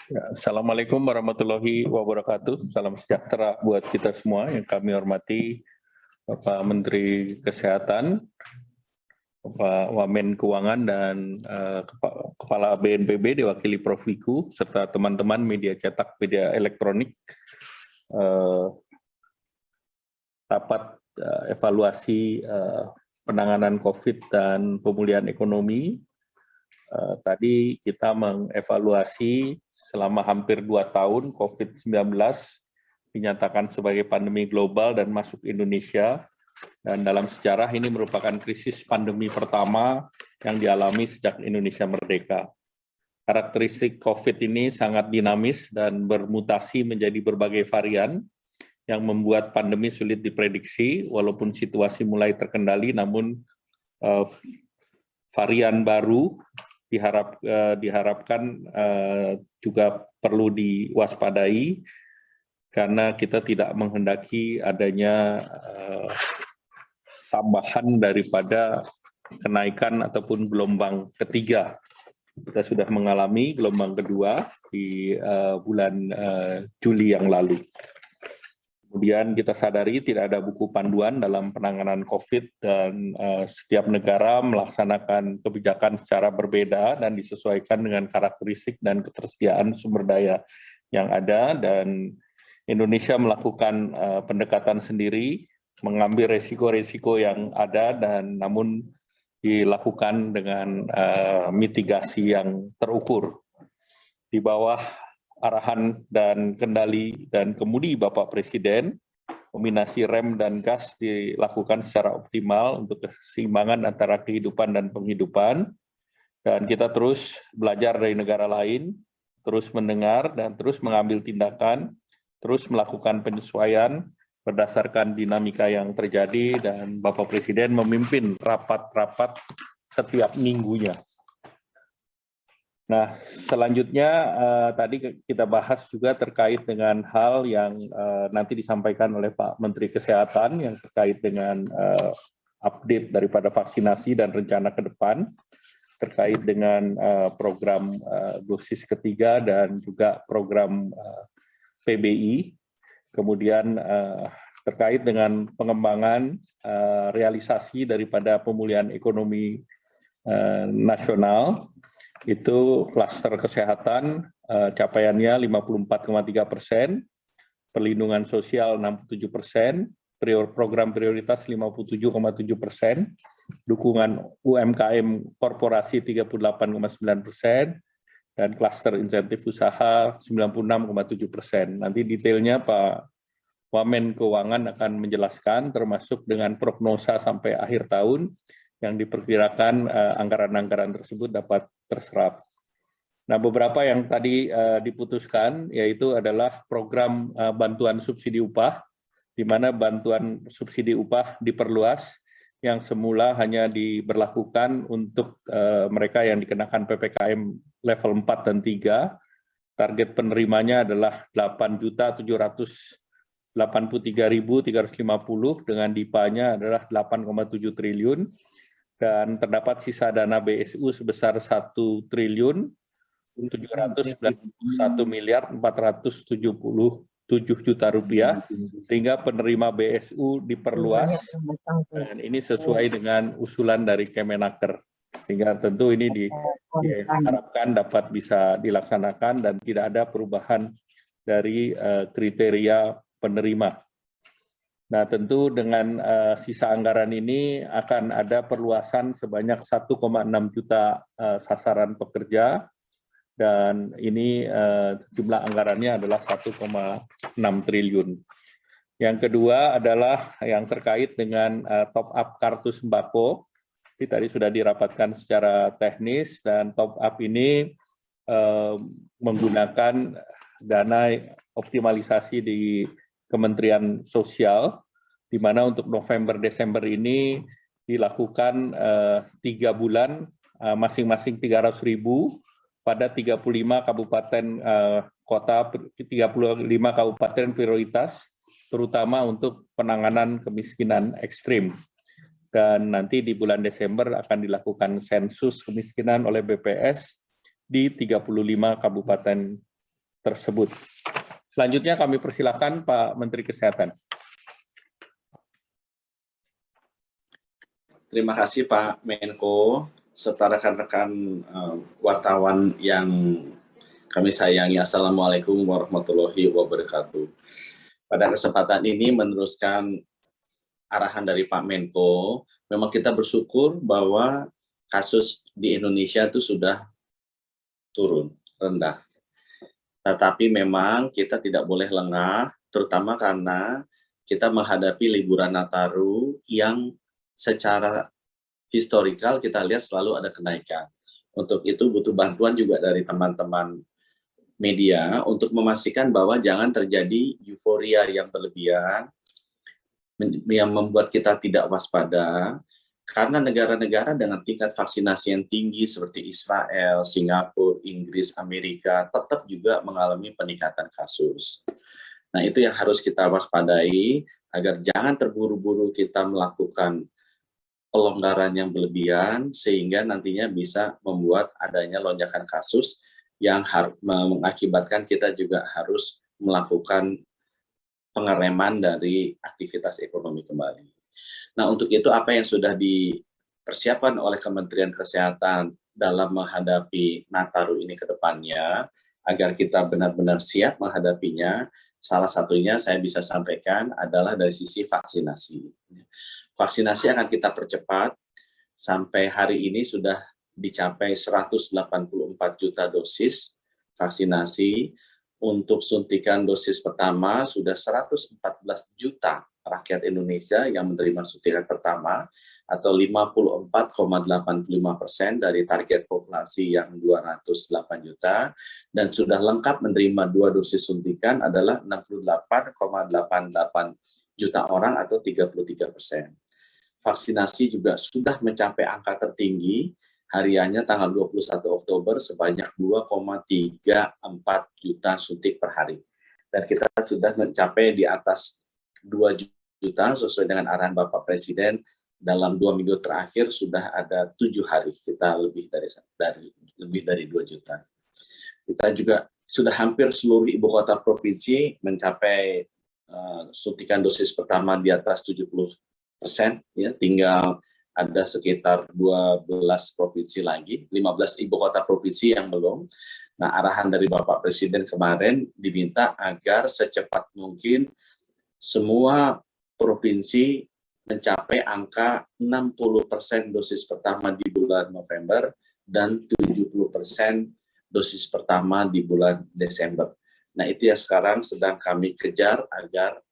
Ya, Assalamualaikum warahmatullahi wabarakatuh. Salam sejahtera buat kita semua yang kami hormati Bapak Menteri Kesehatan, Bapak Wamen Keuangan, dan Kepala BNPB diwakili Prof. Wiku, serta teman-teman media cetak, media elektronik. Rapat evaluasi penanganan COVID dan pemulihan ekonomi. Tadi kita mengevaluasi selama hampir 2 tahun COVID-19 dinyatakan sebagai pandemi global dan masuk Indonesia. Dan dalam sejarah ini merupakan krisis pandemi pertama yang dialami sejak Indonesia merdeka. Karakteristik COVID ini sangat dinamis dan bermutasi menjadi berbagai varian yang membuat pandemi sulit diprediksi. Walaupun situasi mulai terkendali, namun varian baru diharapkan juga perlu diwaspadai karena kita tidak menghendaki adanya tambahan daripada kenaikan ataupun gelombang ketiga. Kita sudah mengalami gelombang kedua di bulan Juli yang lalu. Kemudian kita sadari tidak ada buku panduan dalam penanganan COVID dan setiap negara melaksanakan kebijakan secara berbeda dan disesuaikan dengan karakteristik dan ketersediaan sumber daya yang ada, dan Indonesia melakukan pendekatan sendiri, mengambil resiko-resiko yang ada dan namun dilakukan dengan mitigasi yang terukur. Di bawah arahan dan kendali dan kemudi Bapak Presiden, kombinasi rem dan gas dilakukan secara optimal untuk keseimbangan antara kehidupan dan penghidupan. Dan kita terus belajar dari negara lain, terus mendengar dan terus mengambil tindakan, terus melakukan penyesuaian berdasarkan dinamika yang terjadi, dan Bapak Presiden memimpin rapat-rapat setiap minggunya. Nah, selanjutnya tadi kita bahas juga terkait dengan hal yang nanti disampaikan oleh Pak Menteri Kesehatan yang terkait dengan update daripada vaksinasi dan rencana ke depan, terkait dengan program dosis ketiga dan juga program PBI, kemudian terkait dengan pengembangan realisasi daripada pemulihan ekonomi nasional. Itu klaster kesehatan capaiannya 54,3%, perlindungan sosial 67%, program prioritas 57,7%, dukungan UMKM korporasi 38,9%, dan klaster insentif usaha 96,7%. Nanti detailnya Pak Wamen Keuangan akan menjelaskan, termasuk dengan prognosa sampai akhir tahun yang diperkirakan anggaran-anggaran tersebut dapat terserap. Nah, beberapa yang tadi diputuskan yaitu adalah program bantuan subsidi upah, di mana bantuan subsidi upah diperluas yang semula hanya diberlakukan untuk mereka yang dikenakan PPKM level 4 dan 3. Target penerimanya adalah 8.783.350 dengan DIPA-nya adalah 8,7 triliun. Dan terdapat sisa dana BSU sebesar 1.991.477 rupiah, sehingga penerima BSU diperluas, dan ini sesuai dengan usulan dari Kemenaker, sehingga tentu ini diharapkan dapat bisa dilaksanakan dan tidak ada perubahan dari kriteria penerima. Nah, tentu dengan sisa anggaran ini akan ada perluasan sebanyak 1,6 juta sasaran pekerja, dan ini jumlah anggarannya adalah 1,6 triliun. Yang kedua adalah yang terkait dengan top up kartu sembako. Ini tadi sudah dirapatkan secara teknis, dan top up ini menggunakan dana optimalisasi di Kementerian Sosial, di mana untuk November-Desember ini dilakukan 3 bulan, masing-masing 300.000 pada 35 kabupaten kota, 35 kabupaten prioritas, terutama untuk penanganan kemiskinan ekstrim. Dan nanti di bulan Desember akan dilakukan sensus kemiskinan oleh BPS di 35 kabupaten tersebut. Selanjutnya kami persilakan Pak Menteri Kesehatan. Terima kasih Pak Menko, serta rekan-rekan wartawan yang kami sayangi. Assalamualaikum warahmatullahi wabarakatuh. Pada kesempatan ini meneruskan arahan dari Pak Menko, memang kita bersyukur bahwa kasus di Indonesia itu sudah turun, rendah. Tetapi memang kita tidak boleh lengah, terutama karena kita menghadapi liburan Nataru yang secara historikal kita lihat selalu ada kenaikan. Untuk itu butuh bantuan juga dari teman-teman media untuk memastikan bahwa jangan terjadi euforia yang berlebihan, yang membuat kita tidak waspada, karena negara-negara dengan tingkat vaksinasi yang tinggi seperti Israel, Singapura, Inggris, Amerika tetap juga mengalami peningkatan kasus. Nah, itu yang harus kita waspadai agar jangan terburu-buru kita melakukan pelonggaran yang berlebihan sehingga nantinya bisa membuat adanya lonjakan kasus yang mengakibatkan kita juga harus melakukan pengereman dari aktivitas ekonomi kembali. Nah, untuk itu apa yang sudah dipersiapkan oleh Kementerian Kesehatan dalam menghadapi Nataru ini ke depannya, agar kita benar-benar siap menghadapinya, salah satunya saya bisa sampaikan adalah dari sisi vaksinasi. Vaksinasi akan kita percepat, sampai hari ini sudah dicapai 184 juta dosis vaksinasi. Untuk suntikan dosis pertama sudah 114 juta rakyat Indonesia yang menerima suntikan pertama, atau 54,85% dari target populasi yang 208 juta, dan sudah lengkap menerima 2 dosis suntikan adalah 68,88 juta orang atau 33%. Vaksinasi juga sudah mencapai angka tertinggi, hariannya tanggal 21 Oktober sebanyak 2,34 juta suntik per hari. Dan kita sudah mencapai di atas 2 juta sesuai dengan arahan Bapak Presiden. Dalam 2 minggu terakhir sudah ada 7 hari kita lebih dari 2 juta. Kita juga sudah hampir seluruh ibu kota provinsi mencapai suntikan dosis pertama di atas 70%, ya, tinggal ada sekitar 12 provinsi lagi, 15 ibu kota provinsi yang belum. Nah, arahan dari Bapak Presiden kemarin diminta agar secepat mungkin semua provinsi mencapai angka 60% dosis pertama di bulan November dan 70% dosis pertama di bulan Desember. Nah, itu yang sekarang sedang kami kejar agar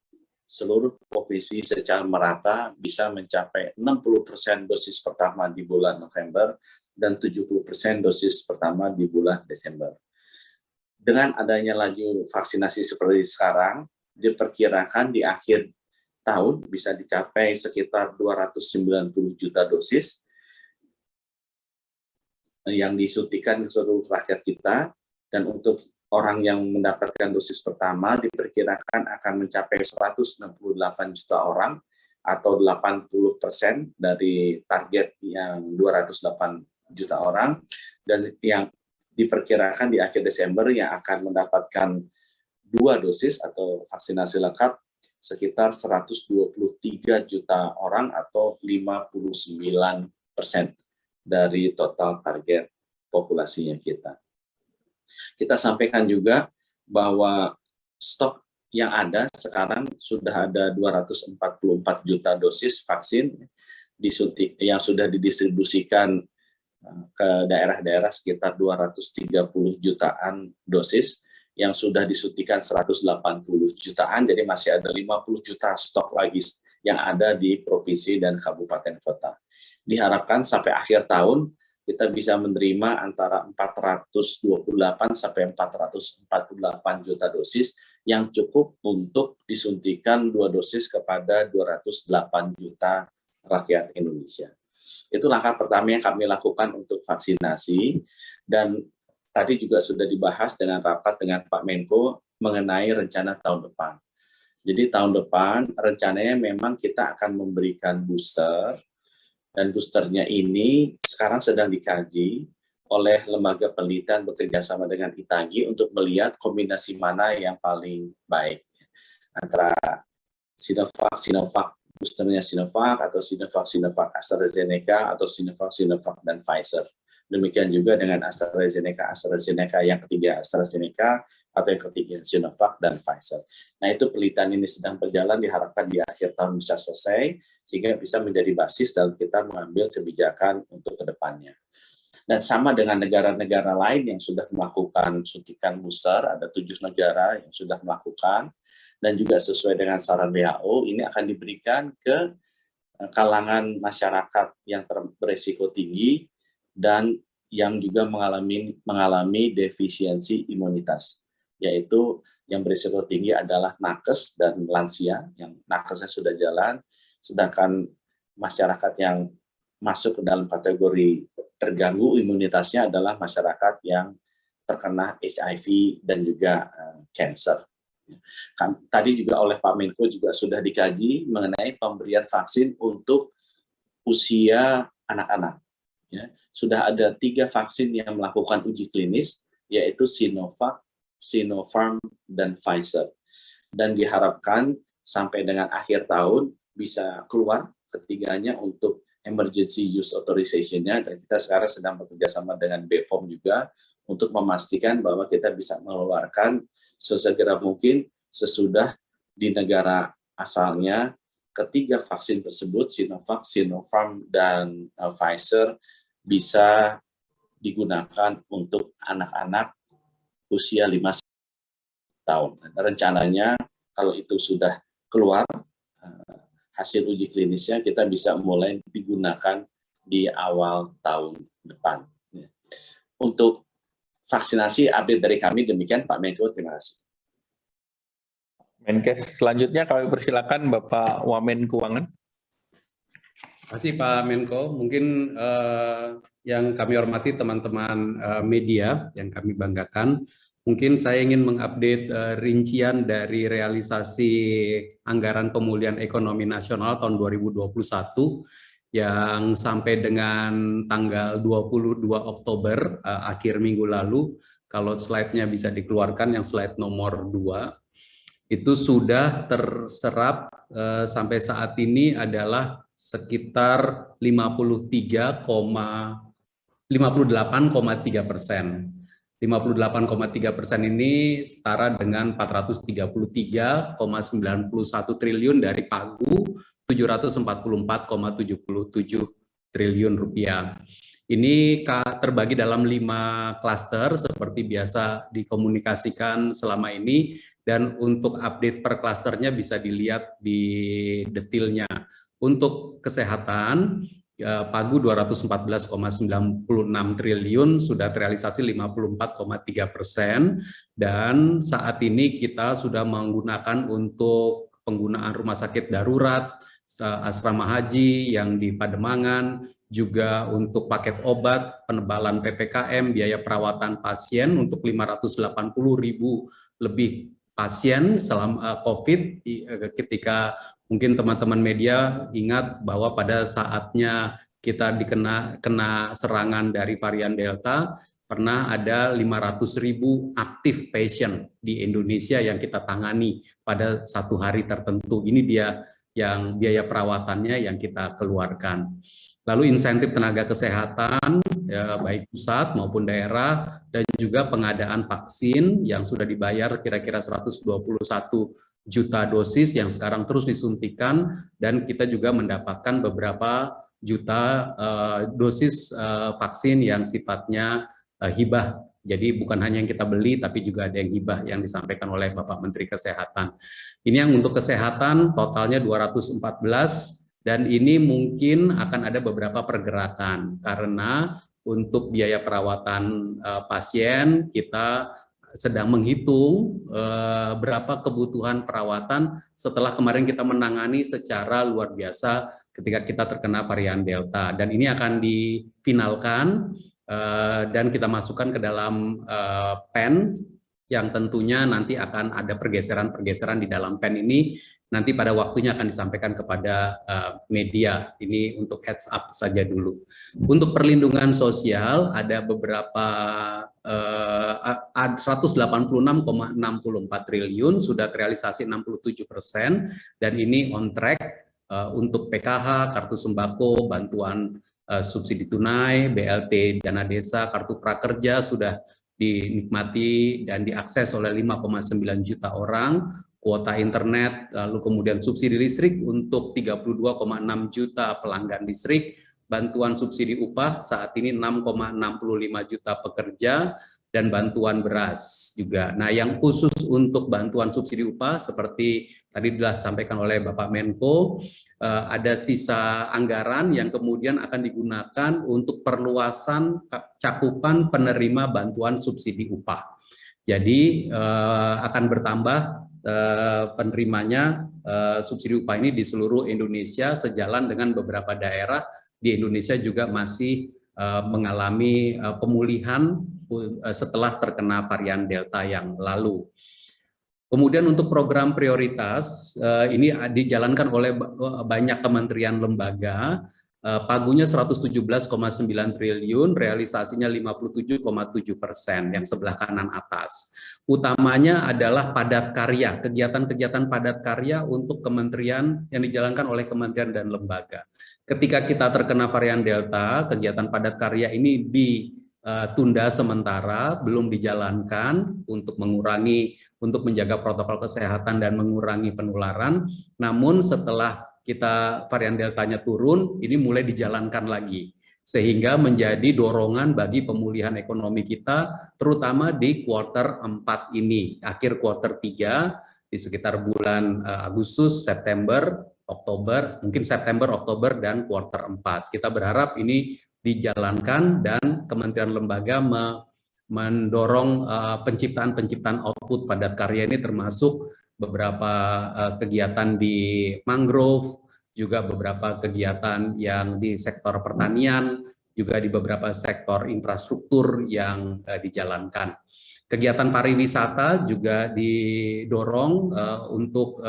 seluruh provinsi secara merata bisa mencapai 60% dosis pertama di bulan November dan 70% dosis pertama di bulan Desember. Dengan adanya laju vaksinasi seperti sekarang, diperkirakan di akhir tahun bisa dicapai sekitar 290 juta dosis yang disuntikan ke seluruh rakyat kita, dan untuk orang yang mendapatkan dosis pertama diperkirakan akan mencapai 168 juta orang atau 80% dari target yang 208 juta orang, dan yang diperkirakan di akhir Desember yang akan mendapatkan 2 dosis atau vaksinasi lengkap sekitar 123 juta orang atau 59% dari total target populasinya kita. Kita sampaikan juga bahwa stok yang ada sekarang sudah ada 244 juta dosis vaksin yang sudah didistribusikan ke daerah-daerah sekitar 230 jutaan dosis, yang sudah disuntikan 180 jutaan, jadi masih ada 50 juta stok lagi yang ada di provinsi dan kabupaten kota. Diharapkan sampai akhir tahun kita bisa menerima antara 428 sampai 448 juta dosis yang cukup untuk disuntikan 2 dosis kepada 208 juta rakyat Indonesia. Itu langkah pertama yang kami lakukan untuk vaksinasi, dan tadi juga sudah dibahas dengan rapat dengan Pak Menko mengenai rencana tahun depan. Jadi tahun depan rencananya memang kita akan memberikan booster, dan boosternya ini sekarang sedang dikaji oleh lembaga penelitian bekerja sama dengan ITAGI untuk melihat kombinasi mana yang paling baik antara Sinovac boosternya Sinovac, atau Sinovac AstraZeneca, atau Sinovac dan Pfizer. Demikian juga dengan AstraZeneca yang ketiga AstraZeneca, atau yang ketiga Sinovac dan Pfizer. Nah, itu penelitian ini sedang berjalan, diharapkan di akhir tahun bisa selesai, sehingga bisa menjadi basis dalam kita mengambil kebijakan untuk kedepannya. Dan sama dengan negara-negara lain yang sudah melakukan suntikan booster, ada 7 negara yang sudah melakukan, dan juga sesuai dengan saran WHO, ini akan diberikan ke kalangan masyarakat yang beresiko tinggi dan yang juga mengalami defisiensi imunitas, yaitu yang berisiko tinggi adalah nakes dan lansia, yang nakesnya sudah jalan, sedangkan masyarakat yang masuk ke dalam kategori terganggu imunitasnya adalah masyarakat yang terkena HIV dan juga cancer. Tadi juga oleh Pak Menko juga sudah dikaji mengenai pemberian vaksin untuk usia anak-anak. Ya, sudah ada 3 vaksin yang melakukan uji klinis, yaitu Sinovac, Sinopharm, dan Pfizer. Dan diharapkan sampai dengan akhir tahun bisa keluar ketiganya untuk emergency use authorization-nya, dan kita sekarang sedang bekerja sama dengan BPOM juga untuk memastikan bahwa kita bisa mengeluarkan sesegera mungkin sesudah di negara asalnya ketiga vaksin tersebut, Sinovac, Sinopharm, dan Pfizer, bisa digunakan untuk anak-anak usia 5 tahun. Rencananya kalau itu sudah keluar hasil uji klinisnya, kita bisa mulai digunakan di awal tahun depan. Untuk vaksinasi update dari kami demikian, Pak Menko, terima kasih. Menkes selanjutnya kami persilakan Bapak Wamen Keuangan. Terima kasih Pak Menko. Mungkin yang kami hormati teman-teman media yang kami banggakan, mungkin saya ingin mengupdate rincian dari realisasi anggaran pemulihan ekonomi nasional tahun 2021 yang sampai dengan tanggal 22 Oktober akhir minggu lalu. Kalau slide-nya bisa dikeluarkan, yang slide nomor 2. Itu sudah terserap sampai saat ini adalah sekitar 58,3%. 58,3% ini setara dengan 433,91 triliun dari pagu 744,77 triliun rupiah. Ini terbagi dalam 5 klaster seperti biasa dikomunikasikan selama ini, dan untuk update per klasternya bisa dilihat di detailnya. Untuk kesehatan, pagu 214,96 triliun sudah terrealisasi 54,3%, dan saat ini kita sudah menggunakan untuk penggunaan rumah sakit darurat, asrama haji yang di Pademangan, juga untuk paket obat, penebalan PPKM, biaya perawatan pasien untuk 580.000 lebih pasien selama COVID, ketika mungkin teman-teman media ingat bahwa pada saatnya kita kena serangan dari varian Delta, pernah ada 500.000 aktif patient di Indonesia yang kita tangani pada satu hari tertentu. Ini dia yang biaya perawatannya yang kita keluarkan. Lalu insentif tenaga kesehatan, ya, baik pusat maupun daerah, dan juga pengadaan vaksin yang sudah dibayar kira-kira 121 juta dosis yang sekarang terus disuntikan, dan kita juga mendapatkan beberapa juta dosis vaksin yang sifatnya hibah. Jadi bukan hanya yang kita beli, tapi juga ada yang hibah yang disampaikan oleh Bapak Menteri Kesehatan. Ini yang untuk kesehatan totalnya 214, dan ini mungkin akan ada beberapa pergerakan karena untuk biaya perawatan pasien kita sedang menghitung berapa kebutuhan perawatan setelah kemarin kita menangani secara luar biasa ketika kita terkena varian Delta, dan ini akan difinalkan dan kita masukkan ke dalam pen yang tentunya nanti akan ada pergeseran-pergeseran di dalam pen ini. Nanti pada waktunya akan disampaikan kepada media. Ini untuk heads up saja dulu. Untuk perlindungan sosial ada beberapa 186,64 triliun sudah terrealisasi 67%, dan ini on track untuk PKH, kartu sembako, bantuan subsidi tunai, BLT, dana desa, kartu prakerja sudah dinikmati dan diakses oleh 5,9 juta orang. Kuota internet, lalu kemudian subsidi listrik untuk 32,6 juta pelanggan listrik, bantuan subsidi upah saat ini 6,65 juta pekerja, dan bantuan beras juga. Nah, yang khusus untuk bantuan subsidi upah seperti tadi telah disampaikan oleh Bapak Menko, ada sisa anggaran yang kemudian akan digunakan untuk perluasan cakupan penerima bantuan subsidi upah. Jadi akan bertambah penerimanya subsidi upah ini di seluruh Indonesia, sejalan dengan beberapa daerah di Indonesia juga masih mengalami pemulihan setelah terkena varian Delta yang lalu. Kemudian untuk program prioritas ini dijalankan oleh banyak kementerian lembaga. Pagunya 117,9 triliun, realisasinya 57,7%, yang sebelah kanan atas. Utamanya adalah padat karya, kegiatan-kegiatan padat karya untuk kementerian yang dijalankan oleh kementerian dan lembaga. Ketika kita terkena varian Delta, kegiatan padat karya ini ditunda sementara, belum dijalankan untuk menjaga protokol kesehatan dan mengurangi penularan. Namun setelah kita varian Deltanya turun, ini mulai dijalankan lagi, sehingga menjadi dorongan bagi pemulihan ekonomi kita, terutama di kuartal 4 ini, akhir kuartal 3, di sekitar bulan Agustus, September, Oktober, mungkin September, Oktober, dan kuartal 4. Kita berharap ini dijalankan dan kementerian lembaga mendorong penciptaan output padat karya ini, termasuk beberapa kegiatan di mangrove, juga beberapa kegiatan yang di sektor pertanian, juga di beberapa sektor infrastruktur yang dijalankan. Kegiatan pariwisata juga didorong untuk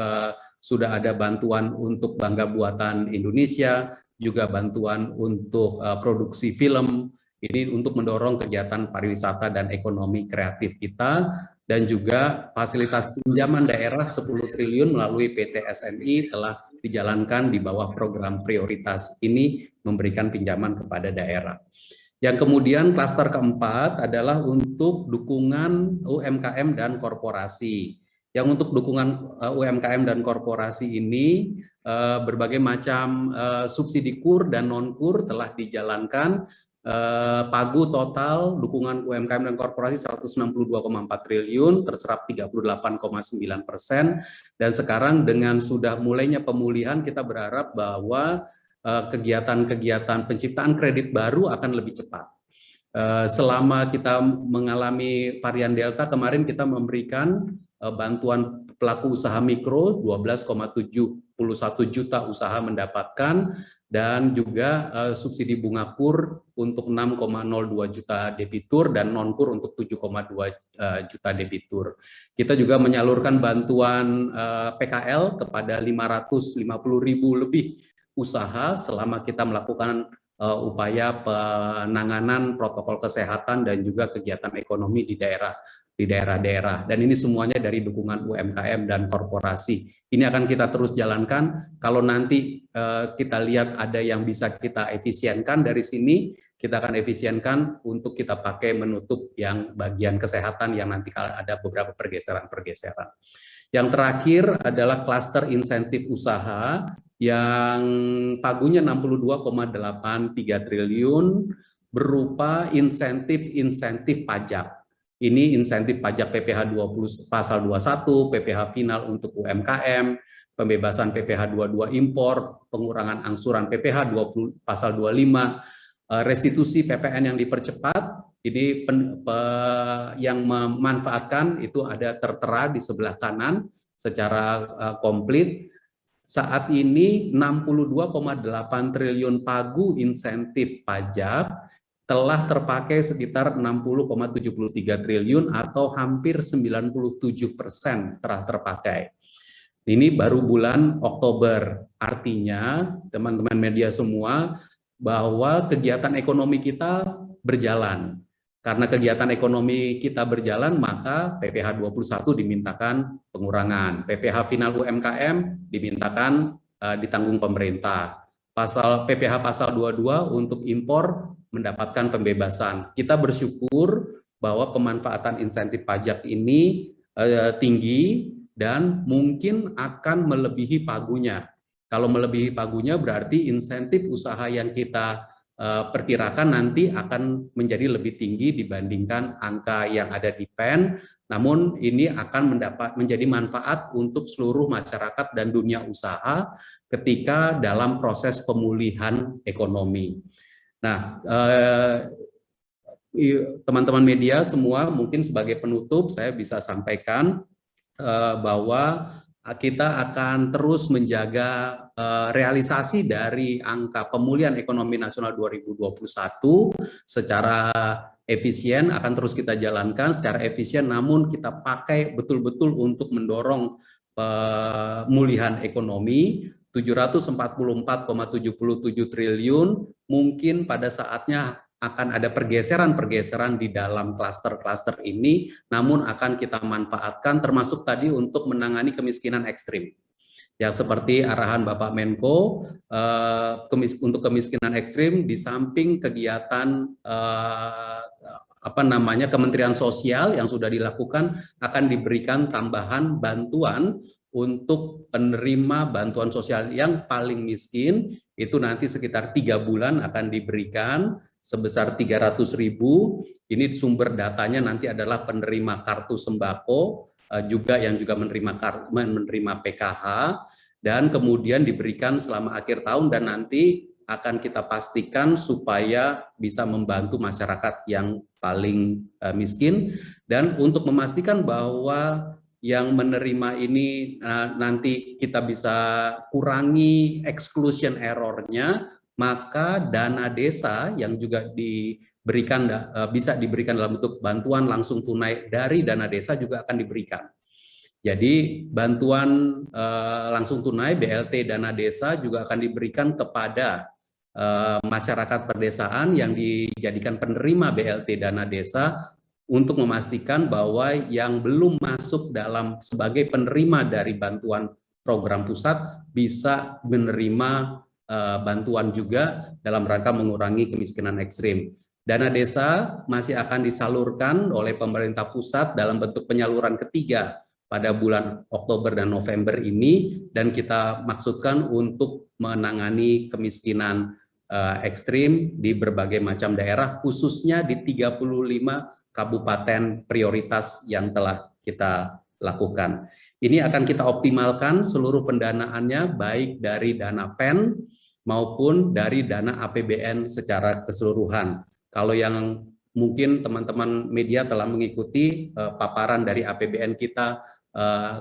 sudah ada bantuan untuk Bangga Buatan Indonesia, juga bantuan untuk produksi film, ini untuk mendorong kegiatan pariwisata dan ekonomi kreatif kita. Dan juga fasilitas pinjaman daerah 10 triliun melalui PT SNI telah dijalankan di bawah program prioritas ini, memberikan pinjaman kepada daerah. Yang kemudian klaster keempat adalah untuk dukungan UMKM dan korporasi. Yang untuk dukungan UMKM dan korporasi ini berbagai macam subsidi kur dan non-kur telah dijalankan. Pagu total dukungan UMKM dan korporasi 162,4 triliun, terserap 38,9%, dan sekarang dengan sudah mulainya pemulihan kita berharap bahwa kegiatan-kegiatan penciptaan kredit baru akan lebih cepat. Selama kita mengalami varian Delta, kemarin kita memberikan bantuan pelaku usaha mikro, 12,71 juta usaha mendapatkan, dan juga subsidi bunga kur untuk 6,02 juta debitur dan non-kur untuk 7,2 juta debitur. Kita juga menyalurkan bantuan PKL kepada 550.000 lebih usaha selama kita melakukan upaya penanganan protokol kesehatan dan juga kegiatan ekonomi di daerah di daerah-daerah. Dan ini semuanya dari dukungan UMKM dan korporasi. Ini akan kita terus jalankan. Kalau nanti kita lihat ada yang bisa kita efisienkan dari sini, kita akan efisienkan untuk kita pakai menutup yang bagian kesehatan yang nanti ada beberapa pergeseran-pergeseran. Yang terakhir adalah klaster insentif usaha yang pagunya 62,83 triliun berupa insentif pajak. Ini insentif pajak PPh 20 pasal 21, PPh final untuk UMKM, pembebasan PPh 22 impor, pengurangan angsuran PPh 20 pasal 25, restitusi PPN yang dipercepat. Ini yang memanfaatkan itu ada tertera di sebelah kanan secara komplit. Saat ini 62,8 triliun pagu insentif pajak telah terpakai sekitar 60,73 triliun atau hampir 97% telah terpakai. Ini baru bulan Oktober. Artinya, teman-teman media semua, bahwa kegiatan ekonomi kita berjalan. Karena kegiatan ekonomi kita berjalan, maka PPh 21 dimintakan pengurangan. PPh final UMKM dimintakan ditanggung pemerintah. PPh pasal 22 untuk impor mendapatkan pembebasan. Kita bersyukur bahwa pemanfaatan insentif pajak ini tinggi dan mungkin akan melebihi pagunya. Kalau melebihi pagunya berarti insentif usaha yang kita perkirakan nanti akan menjadi lebih tinggi dibandingkan angka yang ada di PEN, namun ini akan menjadi manfaat untuk seluruh masyarakat dan dunia usaha ketika dalam proses pemulihan ekonomi. Nah, teman-teman media semua, mungkin sebagai penutup saya bisa sampaikan bahwa kita akan terus menjaga realisasi dari angka pemulihan ekonomi nasional 2021 secara efisien, akan terus kita jalankan secara efisien, namun kita pakai betul-betul untuk mendorong pemulihan ekonomi. 744,77 triliun mungkin pada saatnya akan ada pergeseran-pergeseran di dalam klaster-klaster ini, namun akan kita manfaatkan termasuk tadi untuk menangani kemiskinan ekstrim. Yang seperti arahan Bapak Menko untuk kemiskinan ekstrim, di samping kegiatan Kementerian Sosial yang sudah dilakukan, akan diberikan tambahan bantuan untuk penerima bantuan sosial yang paling miskin, itu nanti sekitar 3 bulan akan diberikan sebesar 300.000. Ini sumber datanya nanti adalah penerima kartu sembako, juga yang juga menerima PKH, dan kemudian diberikan selama akhir tahun, dan nanti akan kita pastikan supaya bisa membantu masyarakat yang paling miskin. Dan untuk memastikan bahwa yang menerima ini nanti kita bisa kurangi exclusion error-nya, maka dana desa yang juga diberikan bisa diberikan dalam bentuk bantuan langsung tunai dari dana desa juga akan diberikan. Jadi bantuan langsung tunai BLT dana desa juga akan diberikan kepada masyarakat perdesaan yang dijadikan penerima BLT dana desa, untuk memastikan bahwa yang belum masuk dalam sebagai penerima dari bantuan program pusat bisa menerima bantuan juga dalam rangka mengurangi kemiskinan ekstrim. Dana desa masih akan disalurkan oleh pemerintah pusat dalam bentuk penyaluran ketiga pada bulan Oktober dan November ini, dan kita maksudkan untuk menangani kemiskinan ekstrim di berbagai macam daerah, khususnya di 35 kabupaten prioritas yang telah kita lakukan. Ini akan kita optimalkan seluruh pendanaannya, baik dari dana PEN maupun dari dana APBN secara keseluruhan. Kalau yang mungkin teman-teman media telah mengikuti paparan dari APBN kita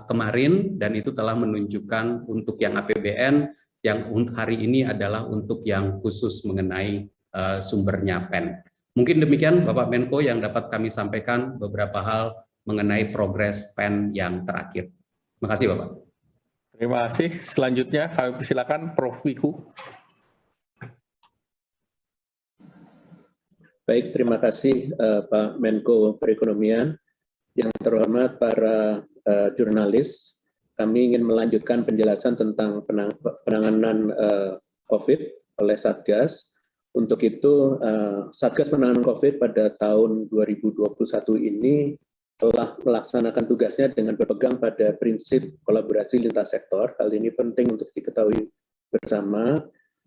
kemarin, dan itu telah menunjukkan untuk yang APBN yang hari ini adalah untuk yang khusus mengenai sumbernya PEN. Mungkin demikian Bapak Menko yang dapat kami sampaikan beberapa hal mengenai progres PEN yang terakhir. Terima kasih Bapak. Terima kasih. Selanjutnya kami persilakan Prof. Wiku. Baik, terima kasih Pak Menko Perekonomian. Yang terhormat para jurnalis, kami ingin melanjutkan penjelasan tentang penanganan COVID oleh Satgas. Untuk itu, Satgas Penanganan COVID pada tahun 2021 ini telah melaksanakan tugasnya dengan berpegang pada prinsip kolaborasi lintas sektor. Hal ini penting untuk diketahui bersama,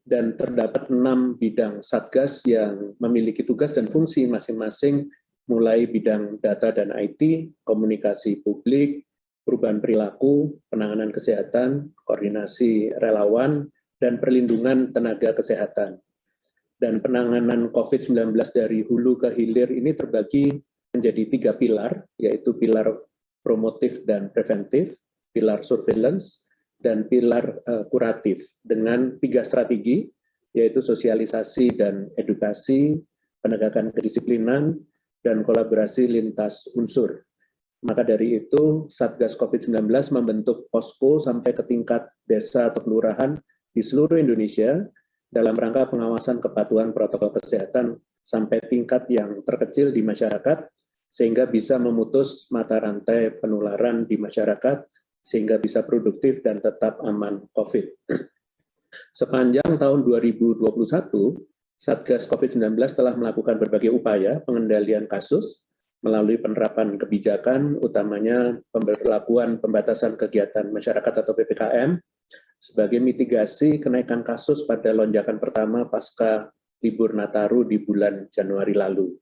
dan terdapat 6 bidang Satgas yang memiliki tugas dan fungsi masing-masing, mulai bidang data dan IT, komunikasi publik, perubahan perilaku, penanganan kesehatan, koordinasi relawan, dan perlindungan tenaga kesehatan. Dan penanganan COVID-19 dari hulu ke hilir ini terbagi menjadi 3 pilar, yaitu pilar promotif dan preventif, pilar surveillance, dan pilar kuratif, dengan 3 strategi, yaitu sosialisasi dan edukasi, penegakan kedisiplinan, dan kolaborasi lintas unsur. Maka dari itu, Satgas COVID-19 membentuk posko sampai ke tingkat desa atau kelurahan di seluruh Indonesia dalam rangka pengawasan kepatuhan protokol kesehatan sampai tingkat yang terkecil di masyarakat, sehingga bisa memutus mata rantai penularan di masyarakat, sehingga bisa produktif dan tetap aman COVID. Sepanjang tahun 2021, Satgas COVID-19 telah melakukan berbagai upaya pengendalian kasus melalui penerapan kebijakan, utamanya pemberlakuan pembatasan kegiatan masyarakat atau PPKM, sebagai mitigasi kenaikan kasus pada lonjakan pertama pasca libur Nataru di bulan Januari lalu.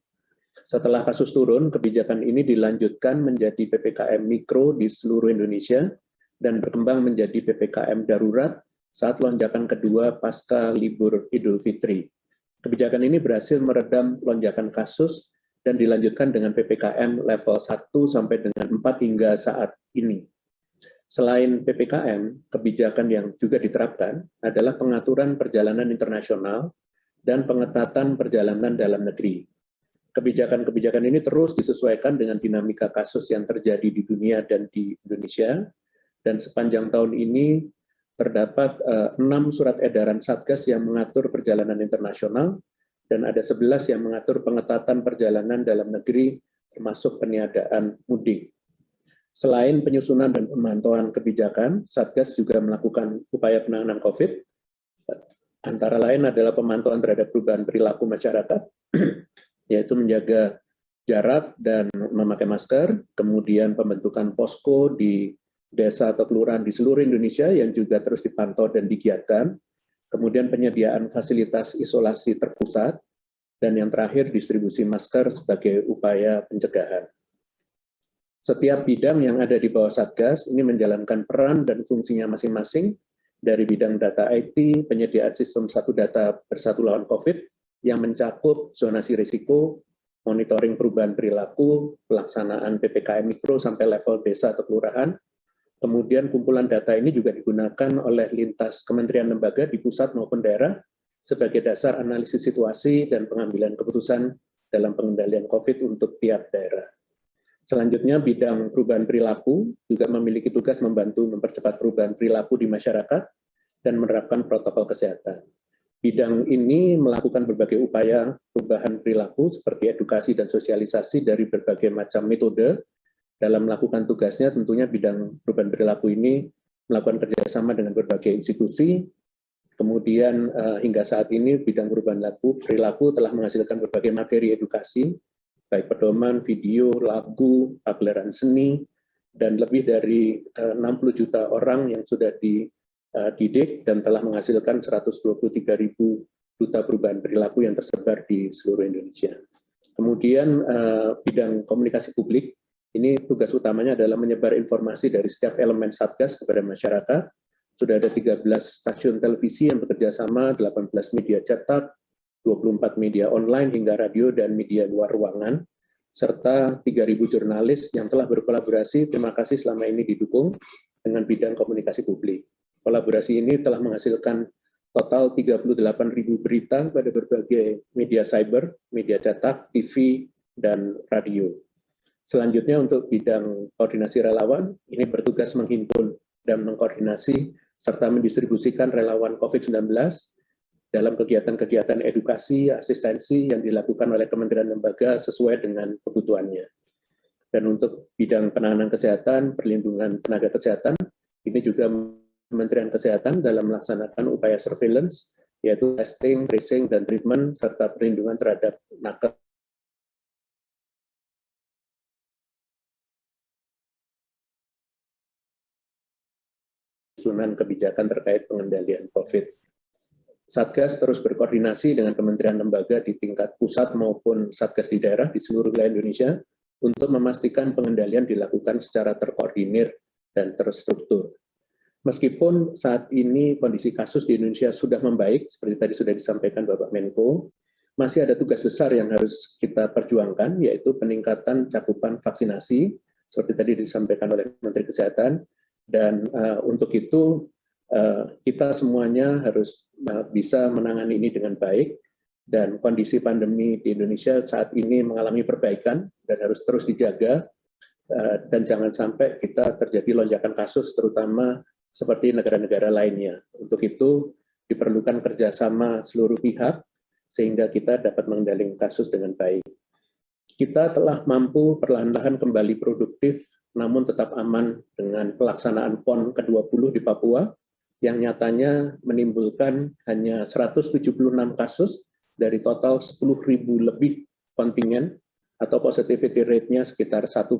Setelah kasus turun, kebijakan ini dilanjutkan menjadi PPKM Mikro di seluruh Indonesia dan berkembang menjadi PPKM Darurat saat lonjakan kedua pasca libur Idul Fitri. Kebijakan ini berhasil meredam lonjakan kasus dan dilanjutkan dengan PPKM level 1 sampai dengan 4 hingga saat ini. Selain PPKM, kebijakan yang juga diterapkan adalah pengaturan perjalanan internasional dan pengetatan perjalanan dalam negeri. Kebijakan-kebijakan ini terus disesuaikan dengan dinamika kasus yang terjadi di dunia dan di Indonesia, dan sepanjang tahun ini terdapat 6 surat edaran Satgas yang mengatur perjalanan internasional, dan ada 11 yang mengatur pengetatan perjalanan dalam negeri, termasuk peniadaan mudik. Selain penyusunan dan pemantauan kebijakan, Satgas juga melakukan upaya penanganan COVID, antara lain adalah pemantauan terhadap perubahan perilaku masyarakat, yaitu menjaga jarak dan memakai masker, kemudian pembentukan posko di desa atau kelurahan di seluruh Indonesia yang juga terus dipantau dan digiatkan, kemudian penyediaan fasilitas isolasi terpusat, dan yang terakhir distribusi masker sebagai upaya pencegahan. Setiap bidang yang ada di bawah Satgas ini menjalankan peran dan fungsinya masing-masing, dari bidang data IT, penyediaan sistem satu data bersatu lawan COVID, yang mencakup zonasi risiko, monitoring perubahan perilaku, pelaksanaan PPKM Mikro sampai level desa atau kelurahan. Kemudian kumpulan data ini juga digunakan oleh lintas kementerian lembaga di pusat maupun daerah sebagai dasar analisis situasi dan pengambilan keputusan dalam pengendalian COVID untuk tiap daerah. Selanjutnya, bidang perubahan perilaku juga memiliki tugas membantu mempercepat perubahan perilaku di masyarakat dan menerapkan protokol kesehatan. Bidang ini melakukan berbagai upaya perubahan perilaku seperti edukasi dan sosialisasi dari berbagai macam metode. Dalam melakukan tugasnya, tentunya bidang perubahan perilaku ini melakukan kerjasama dengan berbagai institusi. Kemudian hingga saat ini bidang perubahan perilaku telah menghasilkan berbagai materi edukasi, baik pedoman, video, lagu, pagelaran seni, dan lebih dari 60 juta orang yang sudah dididik dan telah menghasilkan 123.000 duta perubahan perilaku yang tersebar di seluruh Indonesia. Kemudian bidang komunikasi publik, ini tugas utamanya adalah menyebar informasi dari setiap elemen Satgas kepada masyarakat. Sudah ada 13 stasiun televisi yang bekerja sama, 18 media cetak, 24 media online hingga radio dan media luar ruangan, serta 3.000 jurnalis yang telah berkolaborasi. Terima kasih selama ini didukung dengan bidang komunikasi publik. Kolaborasi ini telah menghasilkan total 38.000 berita pada berbagai media cyber, media cetak, TV, dan radio. Selanjutnya untuk bidang koordinasi relawan, ini bertugas menghimpun dan mengkoordinasi serta mendistribusikan relawan COVID-19 dalam kegiatan-kegiatan edukasi, asistensi yang dilakukan oleh kementerian lembaga sesuai dengan kebutuhannya. Dan untuk bidang penanganan kesehatan, perlindungan tenaga kesehatan, ini juga Kementerian Kesehatan dalam melaksanakan upaya surveillance, yaitu testing, tracing, dan treatment, serta perlindungan terhadap nakes. Susunan kebijakan terkait pengendalian COVID. Satgas terus berkoordinasi dengan kementerian lembaga di tingkat pusat maupun Satgas di daerah di seluruh wilayah Indonesia untuk memastikan pengendalian dilakukan secara terkoordinir dan terstruktur. Meskipun saat ini kondisi kasus di Indonesia sudah membaik, seperti tadi sudah disampaikan Bapak Menko, masih ada tugas besar yang harus kita perjuangkan, yaitu peningkatan cakupan vaksinasi, seperti tadi disampaikan oleh Menteri Kesehatan, dan untuk itu kita semuanya harus bisa menangani ini dengan baik, dan kondisi pandemi di Indonesia saat ini mengalami perbaikan dan harus terus dijaga, dan jangan sampai kita terjadi lonjakan kasus, terutama seperti negara-negara lainnya. Untuk itu diperlukan kerjasama seluruh pihak sehingga kita dapat mengendalikan kasus dengan baik. Kita telah mampu perlahan-lahan kembali produktif namun tetap aman dengan pelaksanaan PON ke-20 di Papua yang nyatanya menimbulkan hanya 176 kasus dari total 10.000 lebih kontingen atau positivity rate-nya sekitar 1,13%.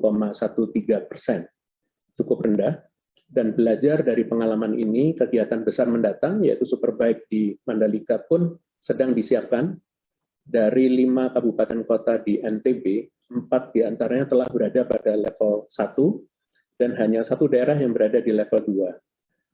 Cukup rendah. Dan belajar dari pengalaman ini, kegiatan besar mendatang, yaitu Superbike di Mandalika pun sedang disiapkan. Dari 5 kabupaten kota di NTB, 4 diantaranya telah berada pada level 1, dan hanya 1 daerah yang berada di level 2.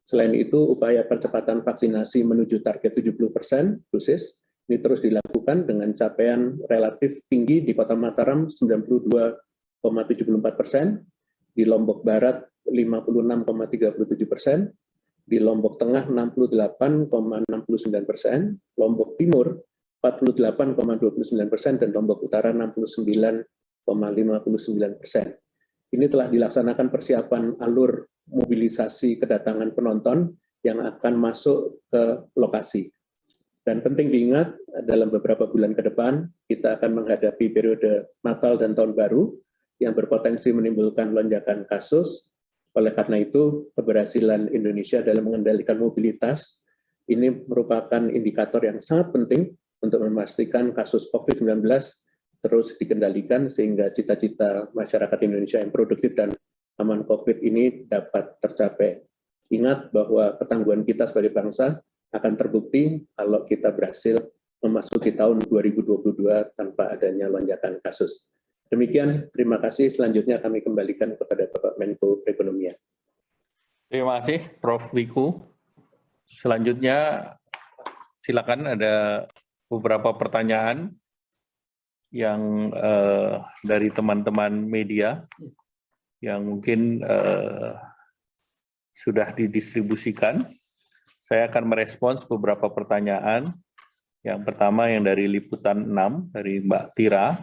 Selain itu, upaya percepatan vaksinasi menuju target 70% dosis, ini terus dilakukan dengan capaian relatif tinggi di Kota Mataram 92,74%, di Lombok Barat 56,37%, di Lombok Tengah 68,69%, Lombok Timur 48,29%, dan Lombok Utara 69,59%. Ini telah dilaksanakan persiapan alur mobilisasi kedatangan penonton yang akan masuk ke lokasi. Dan penting diingat, dalam beberapa bulan ke depan, kita akan menghadapi periode Natal dan Tahun Baru yang berpotensi menimbulkan lonjakan kasus. Oleh karena itu, keberhasilan Indonesia dalam mengendalikan mobilitas ini merupakan indikator yang sangat penting untuk memastikan kasus COVID-19 terus dikendalikan sehingga cita-cita masyarakat Indonesia yang produktif dan aman COVID ini dapat tercapai. Ingat bahwa ketangguhan kita sebagai bangsa akan terbukti kalau kita berhasil memasuki tahun 2022 tanpa adanya lonjakan kasus. Demikian, terima kasih. Selanjutnya kami kembalikan kepada Bapak Menko Perekonomian. Terima kasih, Prof. Wiku. Selanjutnya, silakan ada beberapa pertanyaan yang dari teman-teman media yang mungkin sudah didistribusikan. Saya akan merespons beberapa pertanyaan. Yang pertama yang dari Liputan 6, dari Mbak Tira,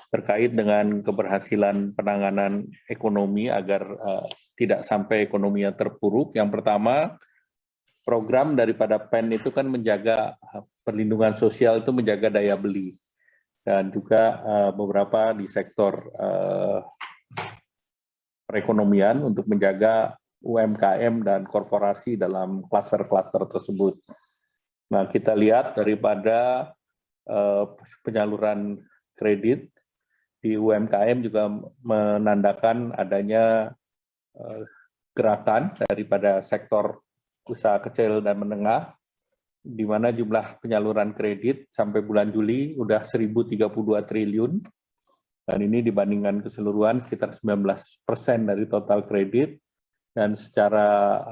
terkait dengan keberhasilan penanganan ekonomi agar tidak sampai ekonominya terpuruk. Yang pertama, program daripada PEN itu kan menjaga perlindungan sosial, itu menjaga daya beli. Dan juga beberapa di sektor perekonomian untuk menjaga UMKM dan korporasi dalam klaster-klaster tersebut. Nah, kita lihat daripada penyaluran kredit di UMKM juga menandakan adanya gerakan daripada sektor usaha kecil dan menengah, di mana jumlah penyaluran kredit sampai bulan Juli udah 1.032 triliun, dan ini dibandingkan keseluruhan sekitar 19% dari total kredit, dan secara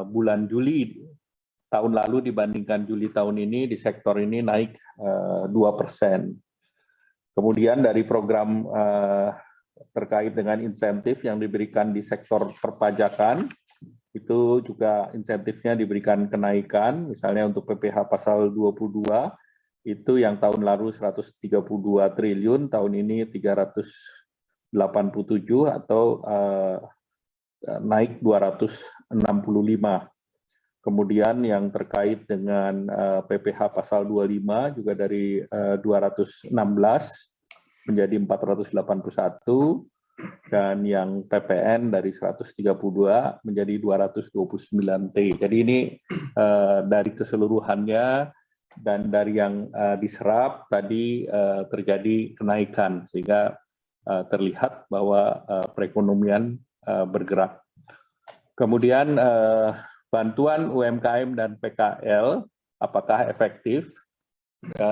bulan Juli tahun lalu dibandingkan Juli tahun ini di sektor ini naik 2%. Kemudian dari program terkait dengan insentif yang diberikan di sektor perpajakan, itu juga insentifnya diberikan kenaikan, misalnya untuk PPh pasal 22, itu yang tahun lalu 132 triliun, tahun ini 387 atau naik 265. Kemudian yang terkait dengan PPh pasal 25 juga dari 216 menjadi 481, dan yang TPN dari 132 menjadi 229 T. Jadi ini dari keseluruhannya dan dari yang diserap tadi terjadi kenaikan sehingga terlihat bahwa perekonomian bergerak. Kemudian bantuan UMKM dan PKL apakah efektif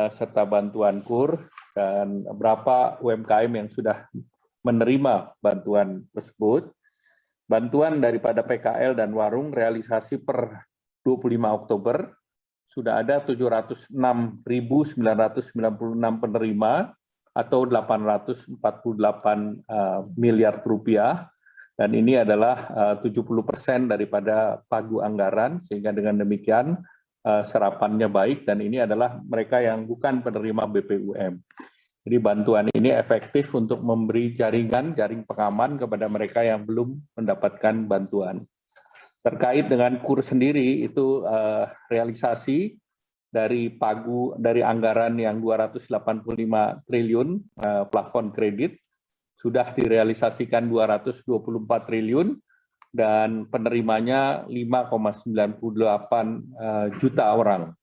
serta bantuan KUR dan berapa UMKM yang sudah menerima bantuan tersebut. Bantuan daripada PKL dan warung realisasi per 25 Oktober sudah ada 706.996 penerima atau 848 miliar rupiah, dan ini adalah 70% daripada pagu anggaran, sehingga dengan demikian serapannya baik, dan ini adalah mereka yang bukan penerima BPUM. Jadi bantuan ini efektif untuk memberi jaring pengaman kepada mereka yang belum mendapatkan bantuan. Terkait dengan KUR sendiri, itu realisasi dari pagu dari anggaran yang 285 triliun plafon kredit sudah direalisasikan 224 triliun dan penerimanya 5,98 juta orang.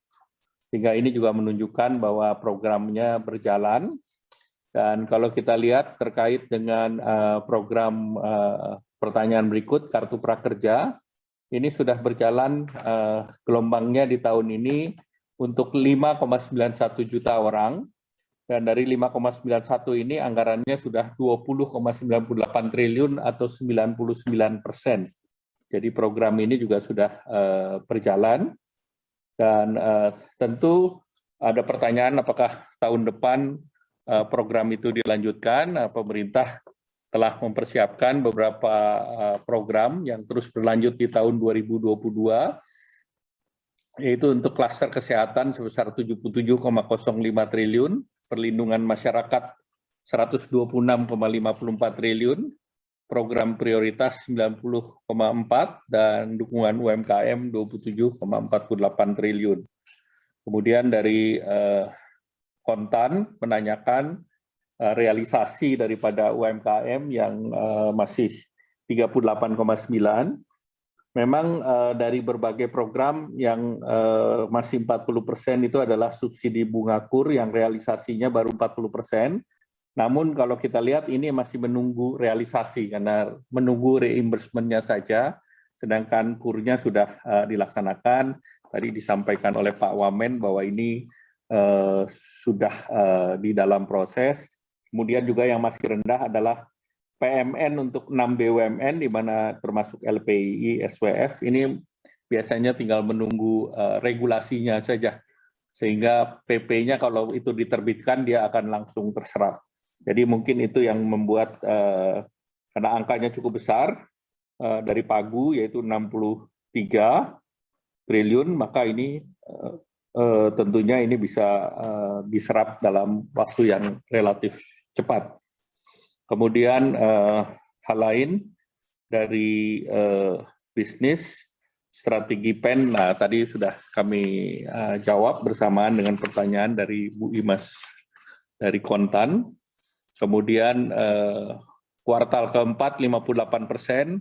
Sehingga ini juga menunjukkan bahwa programnya berjalan. Dan kalau kita lihat terkait dengan program pertanyaan berikut, Kartu Prakerja, ini sudah berjalan gelombangnya di tahun ini untuk 5,91 juta orang, dan dari 5,91 ini anggarannya sudah 20,98 triliun atau 99%. Jadi program ini juga sudah berjalan, dan tentu ada pertanyaan apakah tahun depan program itu dilanjutkan. Pemerintah telah mempersiapkan beberapa program yang terus berlanjut di tahun 2022, yaitu untuk klaster kesehatan sebesar 77,05 triliun, perlindungan masyarakat 126,54 triliun, program prioritas 90,4, dan dukungan UMKM 27,48 triliun. Kemudian dari Kontan menanyakan realisasi daripada UMKM yang masih 38,9. Memang dari berbagai program yang masih 40% itu adalah subsidi bunga KUR yang realisasinya baru 40%. Namun kalau kita lihat ini masih menunggu realisasi karena menunggu reimbursement-nya saja, sedangkan KUR-nya sudah dilaksanakan. Tadi disampaikan oleh Pak Wamen bahwa ini sudah di dalam proses. Kemudian juga yang masih rendah adalah PMN untuk 6 BUMN, di mana termasuk LPII, SWF, ini biasanya tinggal menunggu regulasinya saja. Sehingga PP-nya kalau itu diterbitkan, dia akan langsung terserap. Jadi mungkin itu yang membuat, karena angkanya cukup besar, dari pagu yaitu 63 triliun, maka ini tentunya ini bisa diserap dalam waktu yang relatif cepat. Kemudian hal lain dari bisnis, strategi PEN, nah tadi sudah kami jawab bersamaan dengan pertanyaan dari Bu Imas dari Kontan. Kemudian kuartal keempat 58%,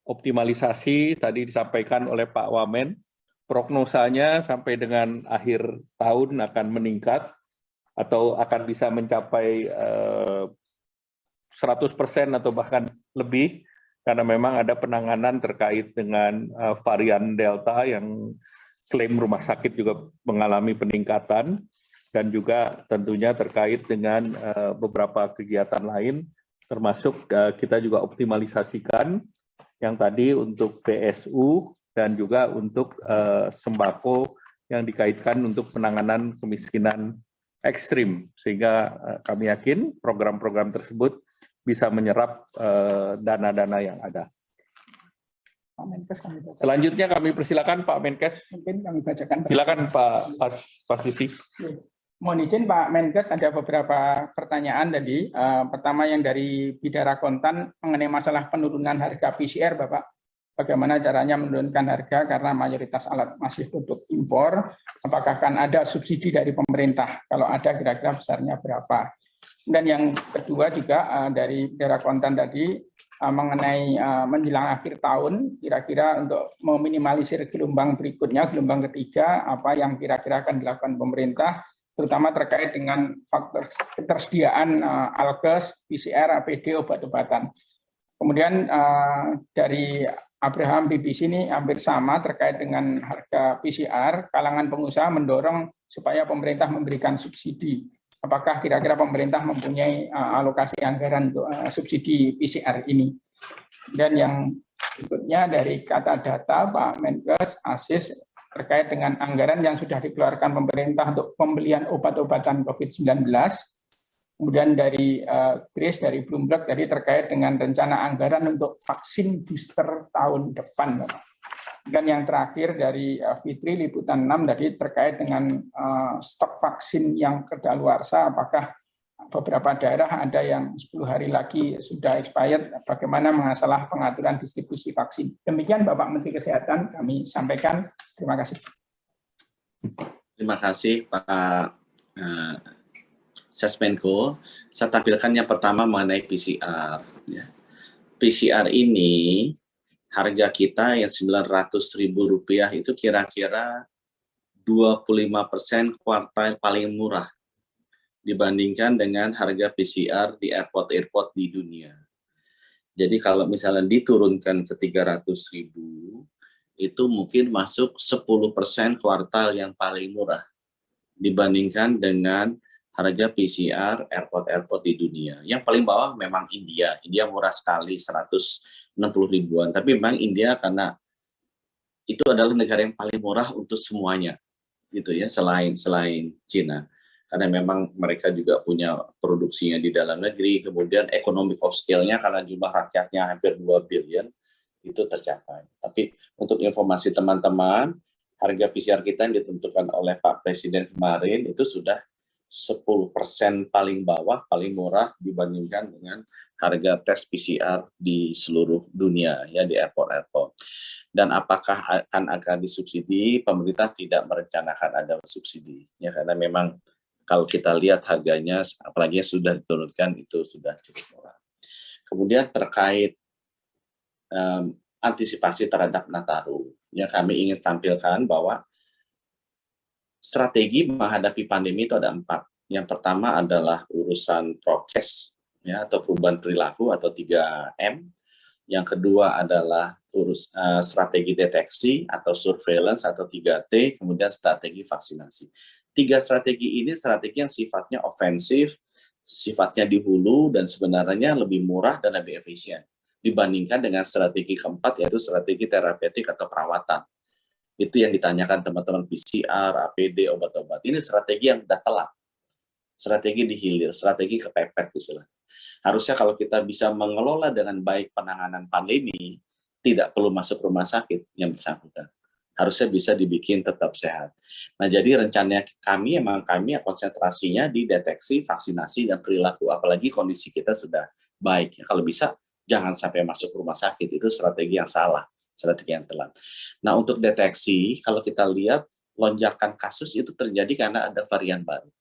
optimalisasi tadi disampaikan oleh Pak Wamen, prognosanya sampai dengan akhir tahun akan meningkat atau akan bisa mencapai 100% atau bahkan lebih, karena memang ada penanganan terkait dengan varian Delta yang klaim rumah sakit juga mengalami peningkatan, dan juga tentunya terkait dengan beberapa kegiatan lain, termasuk kita juga optimalisasikan yang tadi untuk PSU dan juga untuk sembako yang dikaitkan untuk penanganan kemiskinan ekstrim, sehingga kami yakin program-program tersebut bisa menyerap dana-dana yang ada. Pak Menkes, kami bacakan. Selanjutnya kami persilakan Pak Menkes. Mungkin kami bacakan. Silakan Pak Susi. Mohon izin Pak Menkes, ada beberapa pertanyaan tadi. Pertama yang dari Bidara Kontan mengenai masalah penurunan harga PCR, Bapak. Bagaimana caranya menurunkan harga karena mayoritas alat masih produk impor? Apakah akan ada subsidi dari pemerintah? Kalau ada, kira-kira besarnya berapa? Dan yang kedua juga dari daerah konten tadi mengenai menjelang akhir tahun, kira-kira untuk meminimalisir gelombang berikutnya, gelombang ketiga, apa yang kira-kira akan dilakukan pemerintah, terutama terkait dengan faktor ketersediaan alkes, PCR, APD, obat-obatan. Kemudian dari Abraham BBC ini hampir sama terkait dengan harga PCR, kalangan pengusaha mendorong supaya pemerintah memberikan subsidi. Apakah kira-kira pemerintah mempunyai alokasi anggaran untuk subsidi PCR ini? Dan yang berikutnya dari kata data Pak Menkes, ASIS, terkait dengan anggaran yang sudah dikeluarkan pemerintah untuk pembelian obat-obatan COVID-19. Kemudian dari Grace, dari Bloomberg, tadi terkait dengan rencana anggaran untuk vaksin booster tahun depan, Bapak. Dan yang terakhir dari Fitri Liputan 6 tadi terkait dengan stok vaksin yang kedaluarsa, apakah beberapa daerah ada yang 10 hari lagi sudah expired, bagaimana masalah pengaturan distribusi vaksin. Demikian Bapak Menteri Kesehatan kami sampaikan. Terima kasih. Terima kasih Pak Sesmenko. Saya tampilkan yang pertama mengenai PCR. PCR ini harga kita yang Rp900.000 itu kira-kira 25% kuartal paling murah dibandingkan dengan harga PCR di airport-airport di dunia. Jadi kalau misalnya diturunkan ke 300.000, itu mungkin masuk 10% kuartal yang paling murah dibandingkan dengan harga PCR airport-airport di dunia. Yang paling bawah memang India. India murah sekali, 160 ribuan. Tapi memang India karena itu adalah negara yang paling murah untuk semuanya, gitu ya, selain Cina. Karena memang mereka juga punya produksinya di dalam negeri, kemudian economic of scale-nya karena jumlah rakyatnya hampir 2 billion, itu tercapai. Tapi untuk informasi teman-teman, harga PCR kita yang ditentukan oleh Pak Presiden kemarin itu sudah 10% paling bawah, paling murah dibandingkan dengan harga tes PCR di seluruh dunia, ya, di airport-airport. Dan apakah akan disubsidi? Pemerintah tidak merencanakan ada subsidi, ya, karena memang kalau kita lihat harganya, apalagi sudah diturunkan, itu sudah cukup murah. Kemudian terkait antisipasi terhadap Nataru, yang kami ingin tampilkan bahwa strategi menghadapi pandemi itu ada 4. Yang pertama adalah urusan prokes, ya, atau perubahan perilaku atau 3M. Yang kedua adalah strategi deteksi atau surveillance atau 3T, kemudian strategi vaksinasi. 3 strategi ini strategi yang sifatnya ofensif, sifatnya di hulu, dan sebenarnya lebih murah dan lebih efisien dibandingkan dengan strategi keempat, yaitu strategi terapeutik atau perawatan. Itu yang ditanyakan teman-teman PCR, APD, obat-obat. Ini strategi yang sudah telat. Strategi dihilir, strategi kepepet misalnya. Harusnya kalau kita bisa mengelola dengan baik penanganan pandemi, tidak perlu masuk rumah sakit yang bersangkutan. Harusnya bisa dibikin tetap sehat. Nah, jadi rencana kami konsentrasinya di deteksi, vaksinasi, dan perilaku. Apalagi kondisi kita sudah baik. Kalau bisa, jangan sampai masuk rumah sakit. Itu strategi yang salah, strategi yang telat. Nah, untuk deteksi, kalau kita lihat lonjakan kasus itu terjadi karena ada varian baru.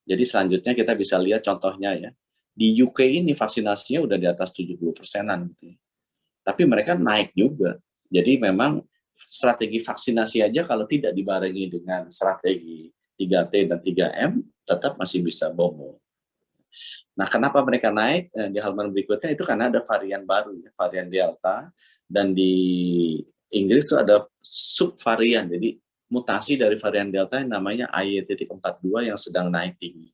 Jadi selanjutnya kita bisa lihat contohnya, ya. Di UK ini vaksinasinya udah di atas 70%-an gitu. Tapi mereka naik juga. Jadi memang strategi vaksinasi aja kalau tidak dibarengi dengan strategi 3T dan 3M, tetap masih bisa bomo. Nah, kenapa mereka naik? Di halaman berikutnya itu karena ada varian baru, ya, varian Delta, dan di Inggris itu ada subvarian, jadi mutasi dari varian Delta yang namanya AY.42 yang sedang naik tinggi.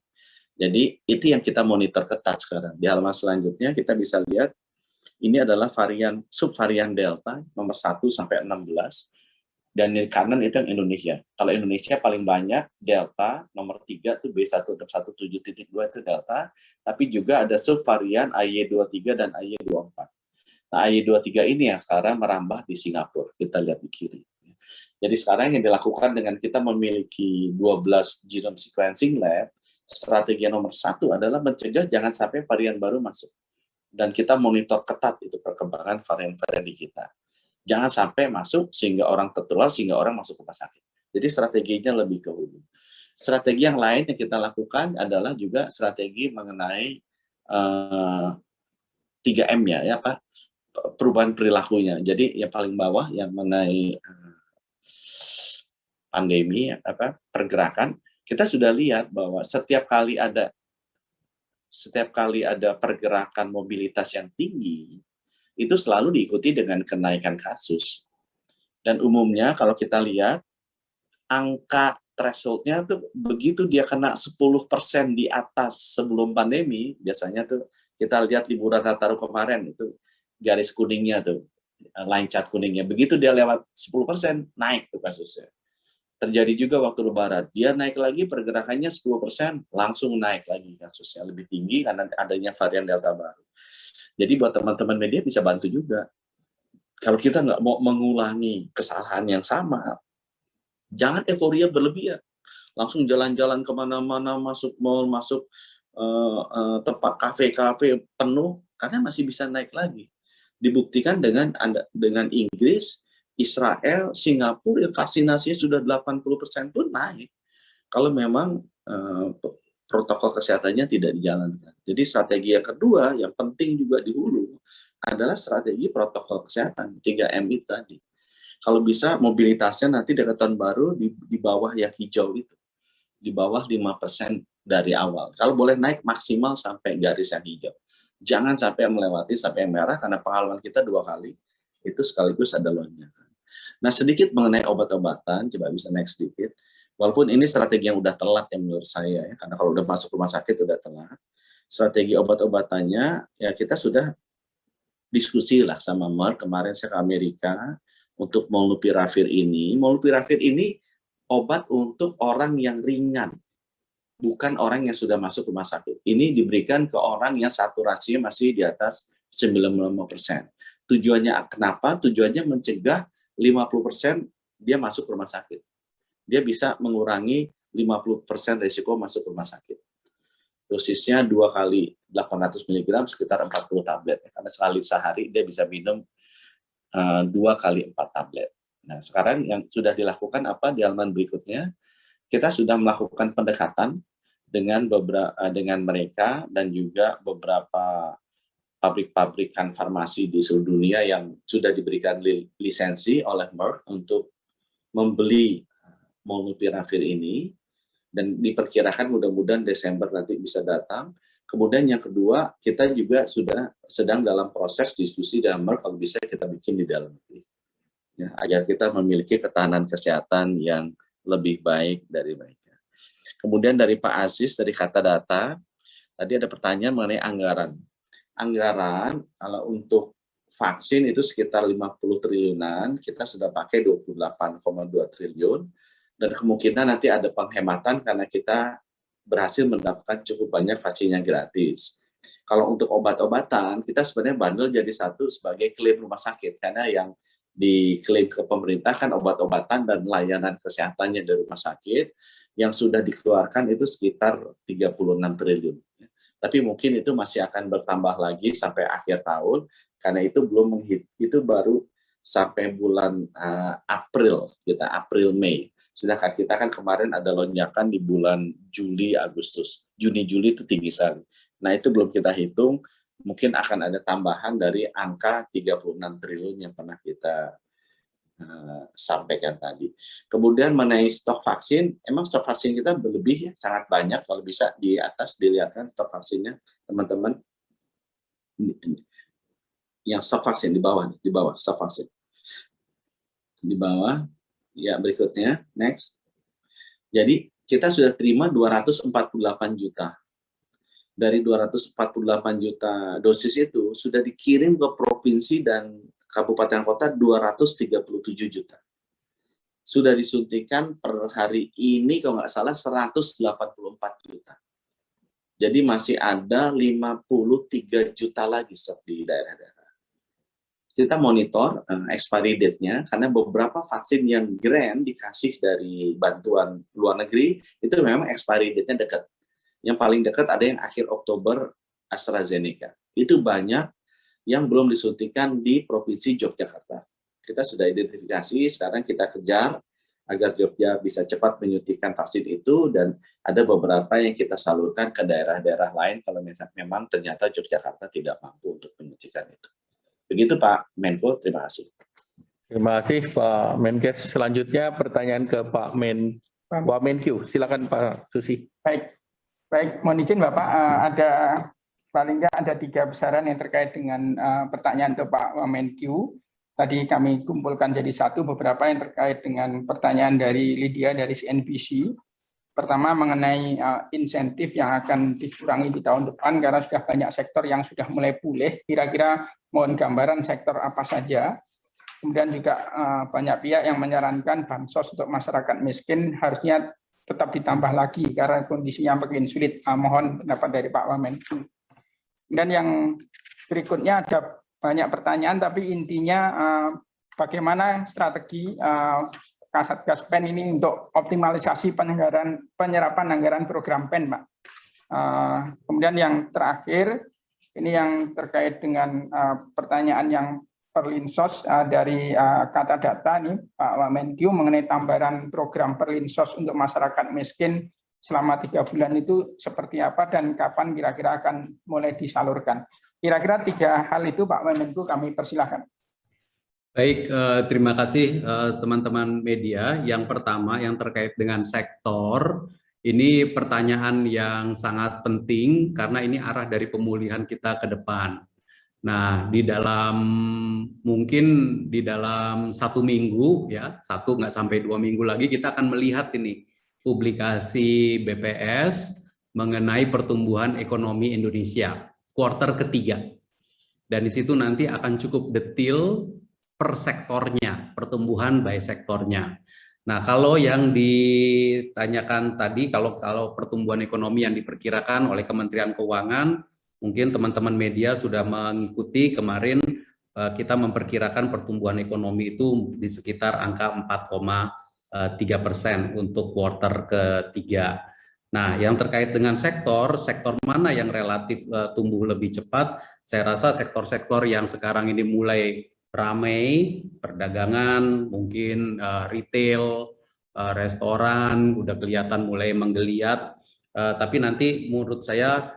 Jadi itu yang kita monitor ketat sekarang. Di halaman selanjutnya kita bisa lihat ini adalah varian subvarian Delta nomor 1 sampai 16, dan di kanan itu yang Indonesia. Kalau Indonesia paling banyak Delta nomor 3 itu B117.2 itu Delta, tapi juga ada subvarian AY23 dan AY24. Nah, AY23 ini yang sekarang merambah di Singapura. Kita lihat di kiri. Jadi sekarang yang dilakukan dengan kita memiliki 12 genome sequencing lab, strategi nomor 1 adalah mencegah jangan sampai varian baru masuk. Dan kita monitor ketat itu perkembangan varian-varian di kita. Jangan sampai masuk sehingga orang tertular, sehingga orang masuk rumah sakit. Jadi strateginya lebih ke hulu. Strategi yang lain yang kita lakukan adalah juga strategi mengenai 3M-nya, ya Pak, perubahan perilakunya. Jadi yang paling bawah yang mengenai pandemi, pergerakan, kita sudah lihat bahwa setiap kali ada pergerakan mobilitas yang tinggi, itu selalu diikuti dengan kenaikan kasus. Dan umumnya kalau kita lihat, angka threshold-nya tuh begitu dia kena 10% di atas sebelum pandemi, biasanya tuh kita lihat liburan Nataru kemarin, itu garis kuningnya tuh, line chart kuningnya, begitu dia lewat 10%, naik tuh kasusnya. Terjadi juga waktu Lebaran, dia naik lagi pergerakannya 10%, langsung naik lagi kasusnya, lebih tinggi karena adanya varian Delta baru. Jadi buat teman-teman media bisa bantu juga. Kalau kita nggak mau mengulangi kesalahan yang sama, jangan euforia berlebihan. Langsung jalan-jalan kemana-mana, masuk mall, masuk tempat kafe-kafe penuh, karena masih bisa naik lagi. Dibuktikan dengan Inggris, Israel, Singapura, yang vaksinasinya sudah 80% pun naik. Kalau memang protokol kesehatannya tidak dijalankan. Jadi strategi yang kedua, yang penting juga di hulu, adalah strategi protokol kesehatan, 3M itu tadi. Kalau bisa mobilitasnya nanti dari tahun baru di bawah yang hijau itu, di bawah 5% dari awal. Kalau boleh naik maksimal sampai garis yang hijau. Jangan sampai melewati sampai yang merah, karena pengalaman kita 2 kali, itu sekaligus ada lonjakan. Nah, sedikit mengenai obat-obatan, coba bisa next sedikit. Walaupun ini strategi yang udah telat ya menurut saya, ya, karena kalau udah masuk rumah sakit udah telat. Strategi obat-obatannya, ya kita sudah diskusi lah sama Merck, kemarin saya ke Amerika, untuk molnupiravir ini. Molnupiravir ini obat untuk orang yang ringan, bukan orang yang sudah masuk rumah sakit. Ini diberikan ke orang yang saturasinya masih di atas 95%. Tujuannya kenapa? Tujuannya mencegah 50% dia masuk rumah sakit. Dia bisa mengurangi 50% risiko masuk rumah sakit. Dosisnya 2 kali 800 mg sekitar 40 tablet. Karena sekali sehari dia bisa minum 2 kali 4 tablet. Nah, sekarang yang sudah dilakukan apa di halaman berikutnya? Kita sudah melakukan pendekatan dengan mereka dan juga beberapa pabrik-pabrikan farmasi di seluruh dunia yang sudah diberikan lisensi oleh Merck untuk membeli molnupiravir ini, dan diperkirakan mudah-mudahan Desember nanti bisa datang. Kemudian yang kedua, kita juga sudah sedang dalam proses diskusi dengan Merck kalau bisa kita bikin di dalam negeri, ya, agar kita memiliki ketahanan kesehatan yang lebih baik dari mereka. Kemudian dari Pak Aziz, dari Kata Data, tadi ada pertanyaan mengenai anggaran. Anggaran kalau untuk vaksin itu sekitar 50 triliunan, kita sudah pakai 28,2 triliun, dan kemungkinan nanti ada penghematan karena kita berhasil mendapatkan cukup banyak vaksin yang gratis. Kalau untuk obat-obatan, kita sebenarnya bandel jadi satu sebagai klaim rumah sakit, karena yang diklaim ke pemerintah kan obat-obatan dan layanan kesehatannya dari rumah sakit, yang sudah dikeluarkan itu sekitar 36 triliun. Tapi mungkin itu masih akan bertambah lagi sampai akhir tahun, karena itu itu baru sampai bulan April, April-Mei. Sedangkan kita kan kemarin ada lonjakan di bulan Juli, Agustus. Juni-Juli itu tinggi sekali. Nah, itu belum kita hitung, mungkin akan ada tambahan dari angka 36 triliun yang pernah kita sampaikan tadi. Kemudian mengenai stok vaksin, emang stok vaksin kita berlebih ya, sangat banyak. Kalau bisa di atas dilihatkan stok vaksinnya, teman-teman. Yang stok vaksin di bawah stok vaksin. Di bawah. Ya, berikutnya, next. Jadi, kita sudah terima 248 juta. Dari 248 juta dosis itu, sudah dikirim ke provinsi dan kabupaten kota 237 juta. Sudah disuntikan per hari ini, kalau nggak salah, 184 juta. Jadi, masih ada 53 juta lagi stok di daerah-daerah. Kita monitor expiry date-nya, karena beberapa vaksin yang grant dikasih dari bantuan luar negeri, itu memang expiry date-nya dekat. Yang paling dekat ada yang akhir Oktober AstraZeneca. Itu banyak yang belum disuntikan di Provinsi Yogyakarta. Kita sudah identifikasi, sekarang kita kejar agar Jogja bisa cepat menyuntikkan vaksin itu, dan ada beberapa yang kita salurkan ke daerah-daerah lain kalau memang ternyata Yogyakarta tidak mampu untuk menyuntikkan itu. Begitu Pak Menko, terima kasih. Terima kasih Pak Menkes. Selanjutnya pertanyaan ke Pak Wamenkyu. Silakan Pak Susi. Baik, mohon izin Bapak, ada paling nggak ada 3 besaran yang terkait dengan pertanyaan ke Pak Wamenkyu. Tadi kami kumpulkan jadi satu, beberapa yang terkait dengan pertanyaan dari Lydia dari CNBC. Pertama mengenai insentif yang akan dikurangi di tahun depan karena sudah banyak sektor yang sudah mulai pulih. Kira-kira mohon gambaran sektor apa saja. Kemudian juga banyak pihak yang menyarankan bansos untuk masyarakat miskin harusnya tetap ditambah lagi karena kondisinya makin sulit. Mohon pendapat dari Pak Wamenkyu. Dan yang berikutnya ada banyak pertanyaan, tapi intinya bagaimana strategi Kasatgas PEN ini untuk optimalisasi penyerapan anggaran program PEN, Pak. Kemudian yang terakhir, ini yang terkait dengan pertanyaan yang Perlinsos dari kata data nih, Pak Wamenkyu, mengenai tambahan program Perlinsos untuk masyarakat miskin selama 3 bulan itu seperti apa dan kapan kira-kira akan mulai disalurkan. Kira-kira 3 hal itu Pak Wamenkyu kami persilahkan. Baik, terima kasih teman-teman media. Yang pertama yang terkait dengan sektor, ini pertanyaan yang sangat penting karena ini arah dari pemulihan kita ke depan. Nah, mungkin di dalam 1 minggu ya, 1 nggak sampai 2 minggu lagi kita akan melihat ini publikasi BPS mengenai pertumbuhan ekonomi Indonesia kuartal ketiga, dan di situ nanti akan cukup detail per sektornya, pertumbuhan by sektornya. Nah, kalau yang ditanyakan tadi, kalau pertumbuhan ekonomi yang diperkirakan oleh Kementerian Keuangan, mungkin teman-teman media sudah mengikuti kemarin kita memperkirakan pertumbuhan ekonomi itu di sekitar angka 4,3% untuk kuartal ketiga. Nah, yang terkait dengan sektor mana yang relatif tumbuh lebih cepat? Saya rasa sektor-sektor yang sekarang ini mulai ramai, perdagangan, mungkin retail, restoran, udah kelihatan mulai menggeliat. Tapi nanti menurut saya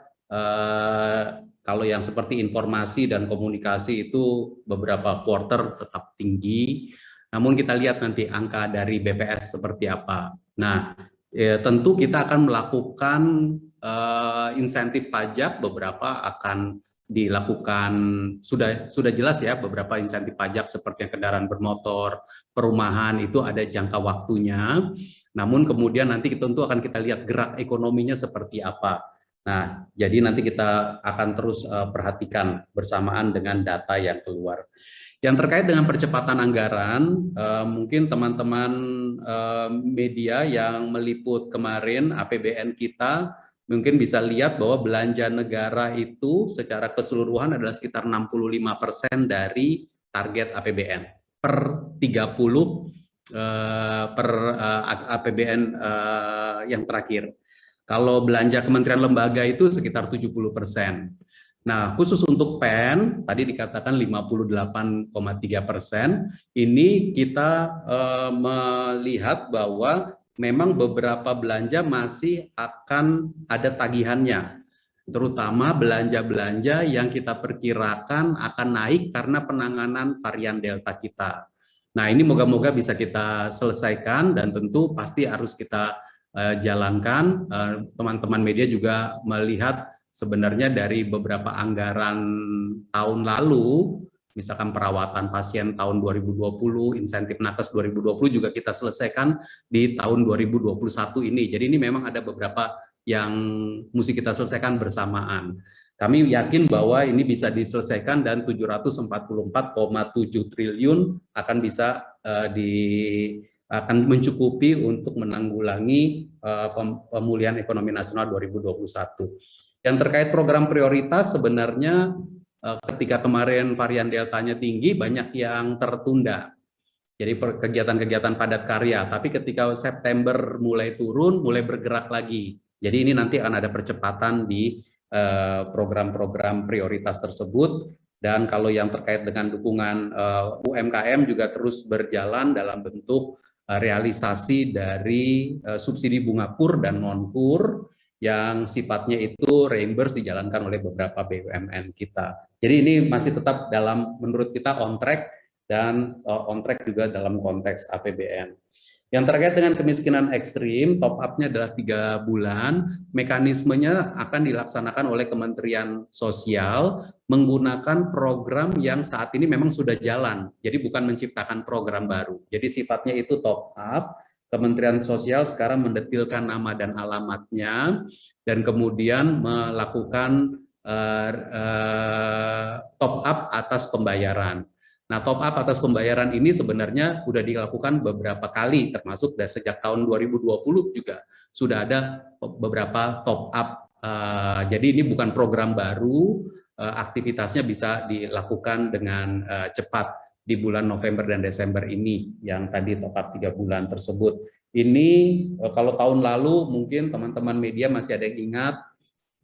kalau yang seperti informasi dan komunikasi itu beberapa quarter tetap tinggi. Namun kita lihat nanti angka dari BPS seperti apa. Nah, tentu kita akan melakukan insentif pajak, beberapa akan dilakukan, sudah jelas ya, beberapa insentif pajak seperti kendaraan bermotor, perumahan itu ada jangka waktunya. Namun kemudian nanti tentu akan kita lihat gerak ekonominya seperti apa. Nah, jadi nanti kita akan terus perhatikan bersamaan dengan data yang keluar. Yang terkait dengan percepatan anggaran, mungkin teman-teman media yang meliput kemarin APBN kita mungkin bisa lihat bahwa belanja negara itu secara keseluruhan adalah sekitar 65% dari target APBN per 30 per APBN yang terakhir. Kalau belanja kementerian lembaga itu sekitar 70%. Nah, khusus untuk PEN, tadi dikatakan 58,3%, ini kita melihat bahwa memang beberapa belanja masih akan ada tagihannya, terutama belanja-belanja yang kita perkirakan akan naik karena penanganan varian Delta kita. Nah, ini moga-moga bisa kita selesaikan dan tentu pasti harus kita jalankan. Teman-teman media juga melihat sebenarnya dari beberapa anggaran tahun lalu, misalkan perawatan pasien tahun 2020, insentif nakes 2020 juga kita selesaikan di tahun 2021 ini. Jadi ini memang ada beberapa yang mesti kita selesaikan bersamaan. Kami yakin bahwa ini bisa diselesaikan dan 744,7 triliun akan bisa akan mencukupi untuk menanggulangi pemulihan ekonomi nasional 2021. Yang terkait program prioritas sebenarnya ketika kemarin varian Deltanya tinggi, banyak yang tertunda. Jadi kegiatan-kegiatan padat karya, tapi ketika September mulai turun, mulai bergerak lagi. Jadi ini nanti akan ada percepatan di program-program prioritas tersebut. Dan kalau yang terkait dengan dukungan UMKM juga terus berjalan dalam bentuk realisasi dari subsidi bunga KUR dan non-KUR yang sifatnya itu reimburse dijalankan oleh beberapa BUMN kita. Jadi ini masih tetap menurut kita on track dan on track juga dalam konteks APBN. Yang terkait dengan kemiskinan ekstrim, top up-nya adalah 3 bulan, mekanismenya akan dilaksanakan oleh Kementerian Sosial menggunakan program yang saat ini memang sudah jalan, jadi bukan menciptakan program baru. Jadi sifatnya itu top up, Kementerian Sosial sekarang mendetilkan nama dan alamatnya, dan kemudian melakukan top up atas pembayaran. Nah, top up atas pembayaran ini sebenarnya sudah dilakukan beberapa kali, termasuk dari sejak tahun 2020 juga sudah ada beberapa top up. Jadi ini bukan program baru, aktivitasnya bisa dilakukan dengan cepat di bulan November dan Desember ini, yang tadi top up 3 bulan tersebut. Ini kalau tahun lalu mungkin teman-teman media masih ada yang ingat,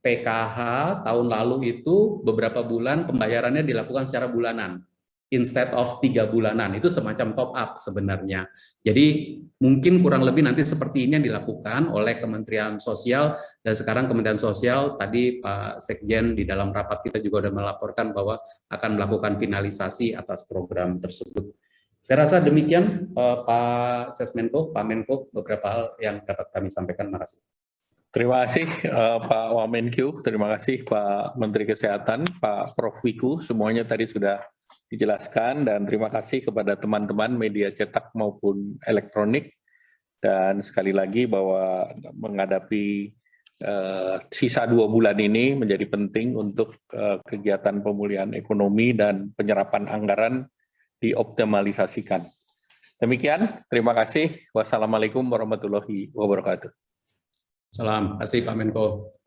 PKH tahun lalu itu beberapa bulan pembayarannya dilakukan secara bulanan, instead of 3 bulanan, itu semacam top up sebenarnya. Jadi mungkin kurang lebih nanti seperti ini yang dilakukan oleh Kementerian Sosial, dan sekarang Kementerian Sosial, tadi Pak Sekjen di dalam rapat kita juga sudah melaporkan bahwa akan melakukan finalisasi atas program tersebut. Saya rasa demikian Pak Sesmenko, Pak Menko, beberapa hal yang dapat kami sampaikan. Terima kasih. Terima kasih Pak Wamenkyu, terima kasih Pak Menteri Kesehatan, Pak Prof. Wiku, semuanya tadi sudah dijelaskan, dan terima kasih kepada teman-teman media cetak maupun elektronik. Dan sekali lagi bahwa menghadapi sisa 2 bulan ini menjadi penting untuk kegiatan pemulihan ekonomi dan penyerapan anggaran dioptimalisasikan. Demikian, terima kasih. Wassalamualaikum warahmatullahi wabarakatuh. Salam, terima kasih Pak Menko.